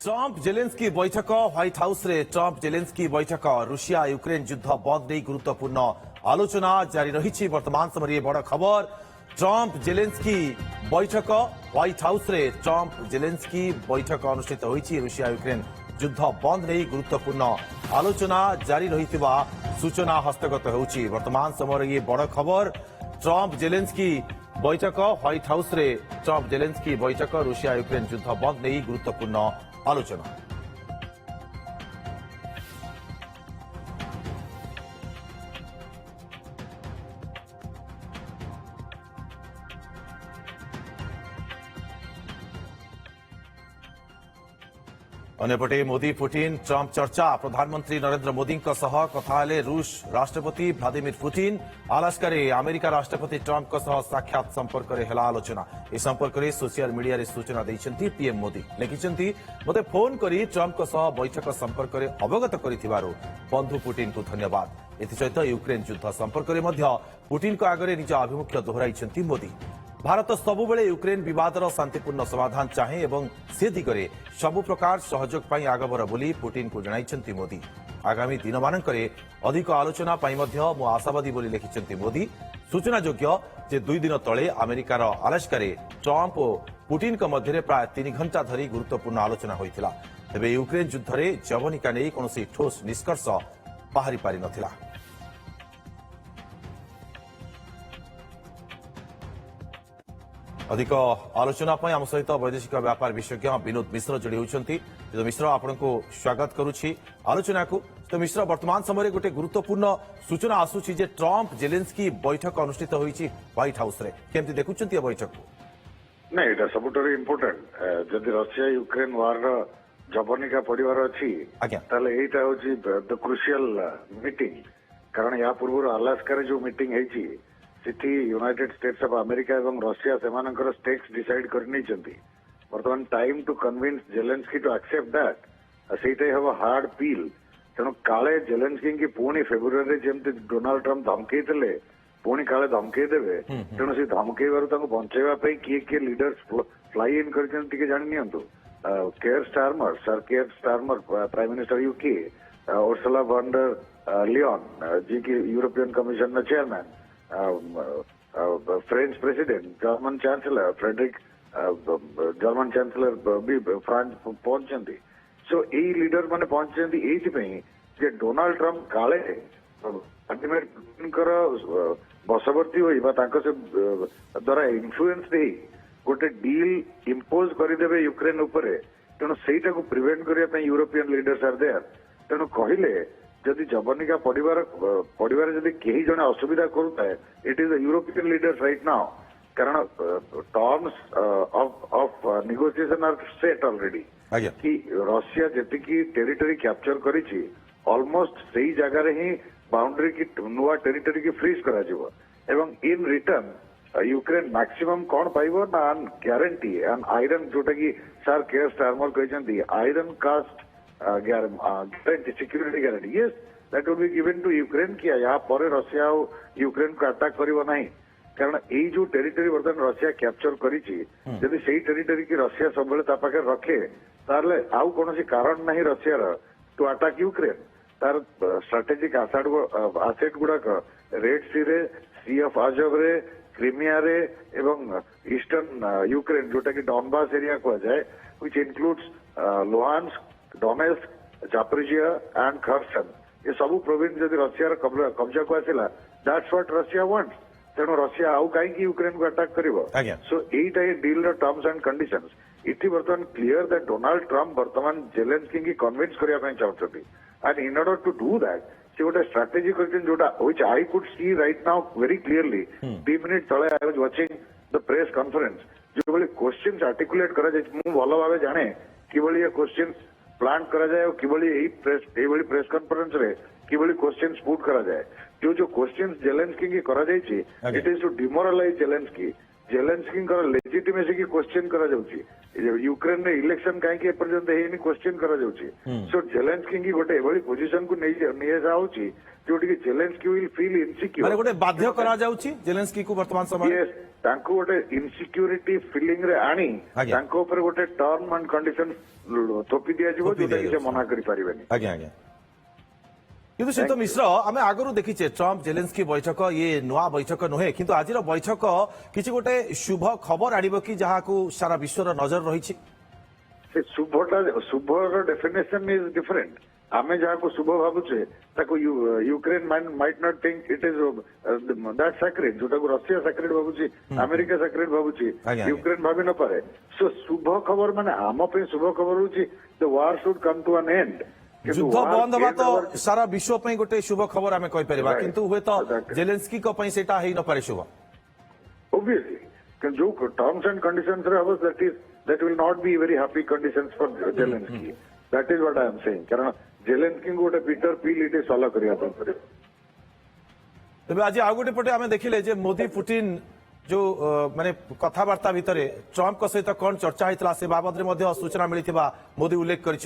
Trump Zelensky बैठक white house रे Trump Zelensky बैठक रूसिया यूक्रेन युद्ध बंद नहीं गुरुत्वपूर्ण आलोचना जारी रही। वर्तमान समय बड़ खबर ट्रंप जेलेंस्की बैठक व्हाइट हाउस रे ट्रंप जेलेंस्की बैठक अनुष्ठित होईछि। रूसिया यूक्रेन युद्ध बंद नहीं गुरुत्वपूर्ण आलोचना जारी रही सूचना हस्तगत होउछि। वर्तमान समय ये बड़ खबर ट्रंप जेलेंस्की बैठक व्हाइट हाउस रे ट्रंप जेलेंस्की बैठक रूसिया यूक्रेन युद्ध बंद नहीं गुरुत्वपूर्ण आलोचना। अन्यपटे मोदी पुतिन ट्रंप चर्चा प्रधानमंत्री नरेंद्र मोदी कथा रूस राष्ट्रपति व्लादिमीर पुतिन आलास्का अमेरिका राष्ट्रपति ट्रंप साक्षात संपर्क में आलोचना। इस संपर्क में सोशल मीडिया रे सूचना देइछन्ती पीएम मोदी लिखिछन्ती मते फोन करी ट्रंप बैठक संपर्क में अवगत करिथिबारु बंधु पुतिन को धन्यवाद। एथिसहित यूक्रेन युद्ध संपर्क में मध्य पुतिन को आगरे निज आभिमुख्य दोहराइछन्ती मोदी। भारत सबुबले यूक्रेन विवादर शांतिपूर्ण समाधान चाहे एवं से दिगरे सबु प्रकार सहयोग पाई आगभर बोली पुतिन को जणाइछन्ती मोदी। आगामी दिन मानकरे अधिक आलोचना पाई मध्य मु आशावादी बोली लिखिछन्ती मोदी। सूचनायोग्य जे 2 दिन तले अमेरिकार अलास्का ट्रंप और पुतिन मध्य प्राय 3 घंटा धरी गुरुत्वपूर्ण आलोचना होइतिला। तेबे यूक्रेन युद्ध में जवनिका नहीं कौनसी ठोस निष्कर्ष बाहरी पारि नथिला। अधिक आलोचना आम सहित वैदेशिक व्यापार विशेषज्ञ विनोद मिश्र जोड़ी होती। मिश्र आपको स्वागत करुच्ची आलोचना को। तो मिश्र वर्तमान समय गोटे गुरुत्वपूर्ण सूचना आसूची जे ट्रंप जेलेंस्की बैठक अनुष्ठित होईची व्हाइट हाउस रे केमती देखुचंती बैठक को? नहीं एटा सबुठारु इम्पोर्टेंट जदि रशिया यूक्रेन वार जवनिका पड़िबार अछि ताले एटा होची द क्रुशियल मीटिंग। कारण या पूर्व अलास्का रे जो मीटिंग हेची सिटी यूनाइटेड स्टेट्स ऑफ अमेरिका एवं रशिया सेमानकर स्टेक्स डिसाइड करनी चंती। वर्तमान time to convince Zelensky to accept that सेटा हेव हार्ड पील। तेणु काले जेलेंस्की की पुणी फेब्रुआरी जेमती डोनाल्ड ट्रंप धमकई देले पुणी काले धमकई देबे। तेणु से धमकईबारु तांको बंचेबा पई किए लीडर्स फ्लाई इन करछन टिके जानि नियंतु। Keir Starmer sir Keir Starmer prime minister UK, Ursula von der Leyen ji की European Commission chairman, French president, German chancellor Friedrich German chancellor भी फ्रांस पहुंचती। सो यही लीडर माने पहुंचती ये डोनाल्ड ट्रंप काले व्लादिमीर पुतिन बसवर्ती से द्वारा इन्फ्लुएंस दे गोटे डील इम्पोज करदेवे यूक्रेन उपरे। तेणु सेटा को प्रिवेंट करने यूरोपियन लीडर्स आर देयर। तेणु कहले जदि जवनिका पड़िबार जदि कहीं जने असुविधा करुता है it is the European leaders right now. कारण terms of negotiation are set already कि रशिया जेतिकी टेरिटरी कैप्चर करिछि ऑलमोस्ट सही जगह ही बाउंड्री की नुआ टेरिटरी की फ्रीज करा जिवो एवं इन रिटर्न यूक्रेन मैक्सिमम कौन पाइबो ना गारंटी एंड आयरन जोटा की सर केयर स्टारमर कहछन्ती iron cast guarantee, security guarantee. Yes, that will be given to Ukraine किया यहाँ पर रशिया यूक्रेन को अटैक करिवो नहीं। कारण यही जो टेरिटरी बर्तमान रशिया कैप्चर करिछि यदि सेही टेरिटरी की रशिया सब ता पाखे रखे तारले आउ कोनोसी कारण नहीं रशिया टू अटैक यूक्रेन। तार स्ट्रेटेजिक आसेट गुड़ाक रेड सी रे, सी ऑफ आजव रे, क्रीमिया रे एवं ईस्टर्न यूक्रेन जोटा कि डॉनबास एरिया को जाए which includes Luhansk, Donetsk, Zaporizhzhia and Kherson. ये सबू प्रोविंस जदि रशिया कब्जा को आसिला दैट्स व्हाट रशिया वांट्स। तेणु रशिया आउ कहीं यूक्रेन को अटैक करिवो। सो एटा ये डील र टर्म्स एंड कंडीशंस इति वर्तमान क्लियर दैट डोनाल्ड ट्रंप वर्तमान जेलेंस्की की कन्विंस करिया पई चाहउछथि। And in order to do that से गोटे स्ट्रेटेजी करछन जोटा which I could see right now very clearly 2 minute तळे I was watching the press conference जो बले क्वेश्चंस आर्टिकुलेट करा जाय मु भलो भाबे जाने कि बले ये क्वेश्चंस प्लान करा जाए कि प्रेस कॉन्फ्रेंस रे कि क्वेश्चंस पुट करा जाए। जो क्वेश्चंस जेलेंस्की की करा जायछि it is to demoralize Zelensky. Zelensky legitimacy की क्वेश्चन करा जाउछि। यूक्रेन रे इलेक्शन कहीं एपर्यंत हेनी क्वेश्चन करा जाउची सो जेलेंस्की की गोटे एभली पोजीशन को नहीं जाउची जोटी कि जेलेंस्की विल फील माने इनसिक्योर गोटे बाध्य करा जाउची जेलेंस्की को वर्तमान समय यस तांको गोटे इनसिक्यूरिटी फीलिंग रे आनी आज्ञा। तांको ऊपर गोटे टर्म एंड कंडीशन थोपी दिया जिवो थोपी जोटा कि दिया से मना करि परिबेनी आज्ञा आज्ञा किंतु श्रीत मिश्र आम आगु देखीचे ट्रम्प जेलेंस्की बैठक ये नुआ बैठक नुहे किंतु आज बैठक किसी गोटे शुभ खबर आनिब कि जहां सारा विश्वर नजर रही से शुभर डेफिनेशन इज डिफरेंट आमे जहाँ को शुभ भावुचे ताको Ukraine might not think it is that sacred जोटा को रशिया सैक्रेड भावुची अमेरिका सैक्रेड भावुची आज्ञा। यूक्रेन भाभी न पारे सो शुभ खबर माने आम पे शुभ खबर होची the war should come to an end युद्ध बंद हवा तो सारा विश्व पे गोटे शुभ खबर आम कहीपर Right. किंतु हुए तो Exactly. जेलेंस्की सेटा हो न पारे शुभ ऑब्वियसली जो टर्म्स एंड कंडीशंस रे हबस that will not be very happy conditions for Zelensky that is what I am saying कारण जेलेंस्की गोटे पीटर पील इट इज सॉल्व करिया पड़े तेज आज आउ गोटे पटे आम देखिले जे मोदी पुटिन जो माने कथबार्ता भितर ट्रम्प सहित कौन चर्चा होता से बाबद में सूचना मिली मोदी उल्लेख कर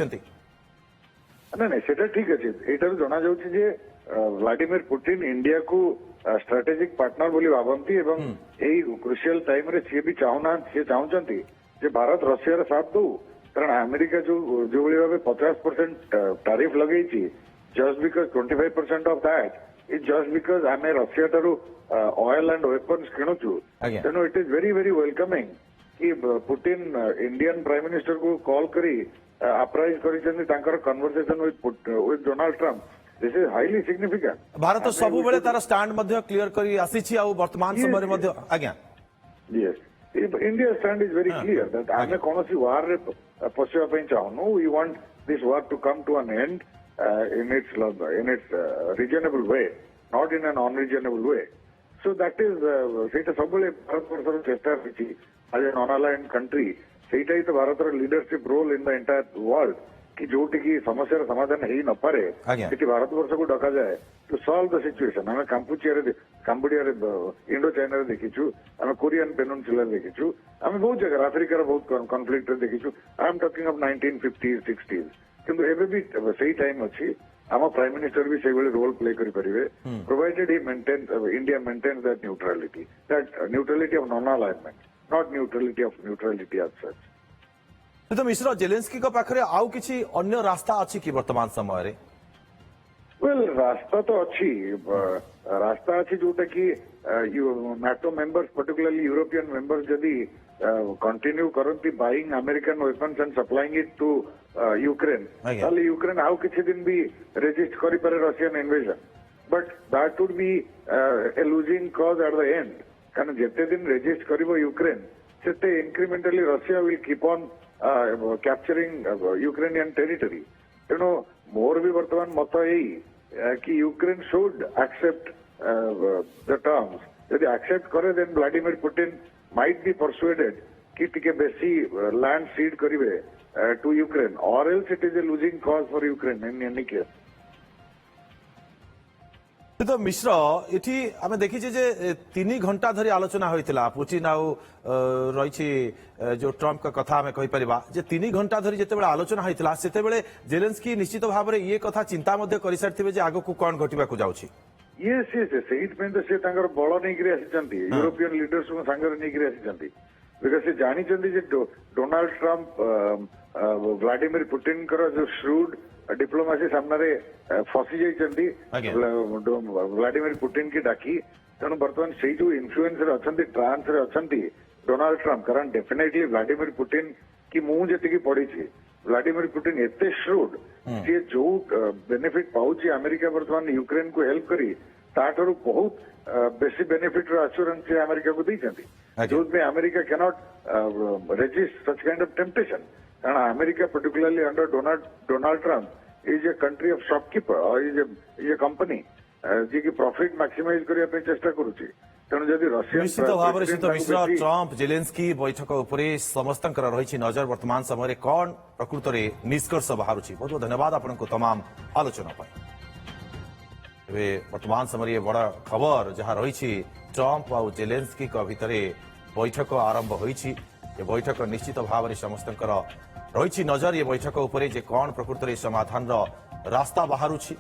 नहीं सेटा ठीक अच्छे एटार जना जाउछि जे व्लादिमीर पुटिन इंडिया को स्ट्रेटेजिक पार्टनर बोली भाबंती एवं एई क्रुशियल टाइम रे से भी चाहना से चाहउचंती जे भारत रशिया रे साथ दो कारण अमेरिका जो भली भाबे 50% टैरिफ लगेछि just because 25% of that is just because आमे रशिया टारू ऑयल एंड वेपन्स किणुछु आज्ञा। तेणु it is very very welcoming कि पुटिन इंडियन प्राइम मिनिस्टर को कॉल करी अप्राइज करिसेंती तांकर conversation with Donald Trump this is highly significant Bharat सब बेले तार स्टैंड क्लियर कर आसी वर्तमान Yes, समय yes. आज्ञा Yes. India stand is very clear that आमे कौनसी वार रे पशिया पे चाहनु we want this war to come to an end in its reasonable way not in an unreasonable way so that is सेटा सबले भारत वर्षर चेष्टा रही as an non-aligned country सेटा ही तो भारत रो leadership role in the entire world कि जोटी की समस्या समाधान ही न पारे आज्ञा। कि भारत वर्ष को डका जाए टू सॉल्व द सिचुएशन हमें काम्बोडिया इंडो चाइना रे देखिछु हमें कोरियन पेनिनसुला रे देखिछु हमें बहुत जगह अफ्रिका रे बहुत कॉन्फ्लिक्ट रे देखिछु I am talking of 1950s 60s किंतु एबे भी सही टाइम अछि हम प्राइम मिनिस्टर भी से रोल प्ले करि परिबे provided he maintain India maintains that neutrality of non alignment not neutrality as such तो मिश्र जेलेंस्की पाखे आउ किसी अन्य रास्ता अच्छी कि वर्तमान समय रे वेल रास्ता तो अच्छी रास्ता अच्छी जोटा कि NATO members particularly European members जदि कंटिन्यू करती buying American weapons and supplying it to Ukraine आज्ञा। ताले यूक्रेन आउ किछि दिन भी रेजिस्ट करि पारे Russian invasion but that would be a losing cause at the end कारण जेते दिन रेजिस्ट करिवो यूक्रेन सेते incrementally Russia will keep on capturing Ukrainian territory तेणु मोर भी वर्तमान मत यही कि Ukraine should accept the terms यदि एक्सेप्ट करे then Vladimir Putin might be persuaded कि टिके बेसी लैंड सीड करिवे टू यूक्रेन और else it is a losing cause for Ukraine in any case तो मिश्र इठी आमे देखिछे जे 3 घंटा धरी आलोचना होइतिला पुतिन आउ रहिछि जो ट्रम्प का कथा आमे कहि परिबा जे 3 घंटा धरी जेतेबेले आलोचना होइतिला सेतेबेले जेलेंस्की निश्चित भाबरे ये कथा चिंता मध्ये करि सारथिबे जे आगो को कोन घटिबा को जाउछि यस यस सेट में तो से तांकर बळ नै गिरि आसिचंती यूरोपियन लीडर्स को संगर नै गिरि आसिचंती बिकॉज से जानी चंदी जे डोनाल्ड ट्रम्प व्लादिमीर पुटिन कर जो श्रूड डिप्लोमेसी सामने फसी जाइछंती आज्ञा। व्लादिमीर पुटिन की डाकी तेणु बर्तमान से जो इन्फ्लुएंस रे अछंती ट्रांस रे अछंती डोनाल्ड ट्रम्प कारण डेफिनेटली व्लादिमीर पुटिन की मु जेतिकी पढिछि व्लादिमीर पुटिन एते श्रूड से जो बेनिफिट पाउछि अमेरिका बर्तमान यूक्रेन को हेल्प करी ताठरू बहुत बेसी बेनिफिट रो एश्योरेंस से अमेरिका को दैछंती आज्ञा। जो में America cannot resist such kind of temptation कारण America particularly under Donald Trump is a country of shopkeeper और इज ए कंपनी जी की प्रॉफिट मैक्सिमाइज करिया पे चेष्टा करूची तेणु जदि रशियन निश्चित भाव में मिश्र ट्रम्प जेलेंस्की बैठक उपरे समस्त रही नजर वर्तमान समय कौन प्रकृत में निष्कर्ष बाहर बहुत बहुत धन्यवाद आपको तमाम आलोचना वर्तमान समय ये बड़ा खबर जहाँ रही ट्रम्प और जेलेंस्की भितर बैठक आरंभ होती ए बैठक निश्चित भाव में समस्त रही नजर ये बैठक उपरे जे कौन प्रकृत में समाधान रास्ता बाहरुछि।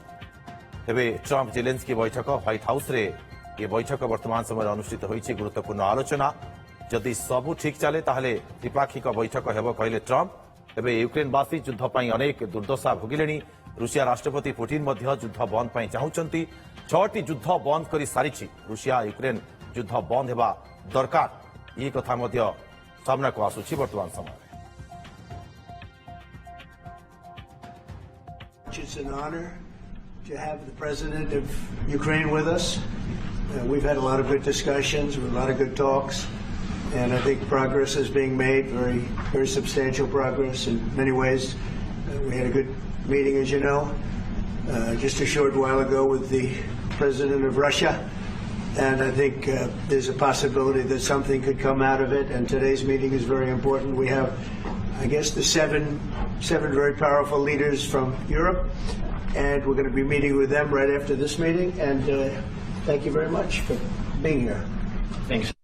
तेबे ट्रम्प जेलेन्स्की बैठक व्हाइट हाउस रे ये बैठक वर्तमान समय अनुष्ठित होइछि। गुरुत्वपूर्ण आलोचना जदि सबू ठीक चले ताहले द्विपाक्षिक बैठक हेबो कहले ट्रम्प। तेबे यूक्रेनवासी युद्ध पई अनेक दुर्दशा भोगिलेनी। रूसिया राष्ट्रपति पुतिन मध्य युद्ध बंद पई चाहुचंती। 6टी युद्ध बंद करि सारिछि। रूसिया यूक्रेन युद्ध बंद हेबा दरकार ये कथा मध्य सामना को आसुछि वर्तमान समय। It's an honor to have the president of Ukraine with us. We've had a lot of good discussions, a lot of good talks, and I think progress is being made, very substantial progress in many ways. We had a good meeting, as you know, just a short while ago with the president of Russia, and I think there's a possibility that something could come out of it, and today's meeting is very important. We have, I guess, the seven very powerful leaders from Europe, and we're going to be meeting with them right after this meeting, and thank you very much for being here. Thanks.